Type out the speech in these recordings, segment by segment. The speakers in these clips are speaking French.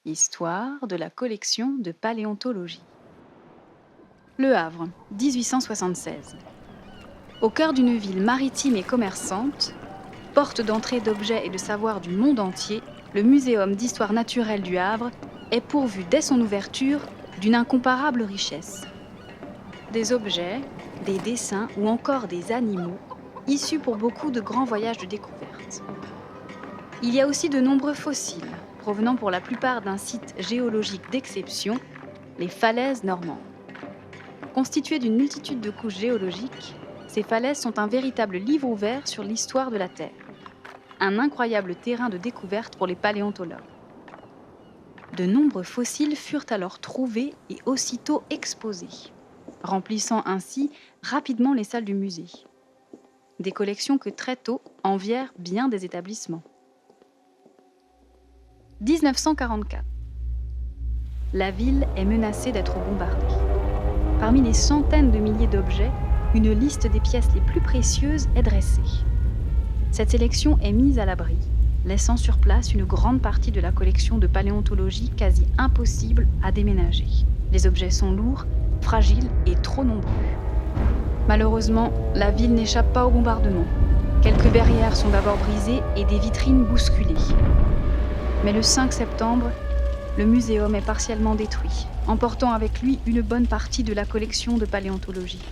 Histoire de la collection de paléontologie. Le Havre, 1876. Au cœur d'une ville maritime et commerçante, porte d'entrée d'objets et de savoirs du monde entier, le Muséum d'histoire naturelle du Havre est pourvu dès son ouverture d'une incomparable richesse. Des objets, des dessins ou encore des animaux, issus pour beaucoup de grands voyages de découverte. Il y a aussi de nombreux fossiles, provenant pour la plupart d'un site géologique d'exception, les falaises normandes. Constituées d'une multitude de couches géologiques, ces falaises sont un véritable livre ouvert sur l'histoire de la Terre. Un incroyable terrain de découverte pour les paléontologues. De nombreux fossiles furent alors trouvés et aussitôt exposés, remplissant ainsi rapidement les salles du musée. Des collections que très tôt envièrent bien des établissements. 1944. La ville est menacée d'être bombardée. Parmi les centaines de milliers d'objets, une liste des pièces les plus précieuses est dressée. Cette sélection est mise à l'abri, laissant sur place une grande partie de la collection de paléontologie quasi impossible à déménager. Les objets sont lourds, fragiles et trop nombreux. Malheureusement, la ville n'échappe pas au bombardement. Quelques verrières sont d'abord brisées et des vitrines bousculées. Mais le 5 septembre, le muséum est partiellement détruit, emportant avec lui une bonne partie de la collection de paléontologie.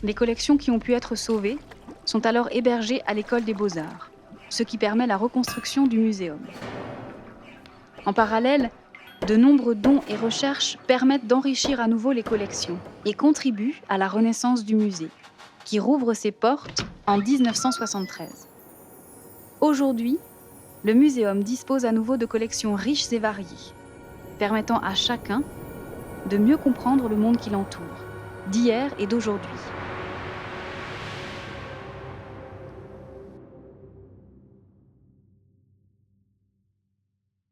Les collections qui ont pu être sauvées sont alors hébergées à l'école des beaux-arts, ce qui permet la reconstruction du muséum. En parallèle, de nombreux dons et recherches permettent d'enrichir à nouveau les collections et contribuent à la renaissance du musée, qui rouvre ses portes en 1973. Aujourd'hui, le muséum dispose à nouveau de collections riches et variées, permettant à chacun de mieux comprendre le monde qui l'entoure, d'hier et d'aujourd'hui.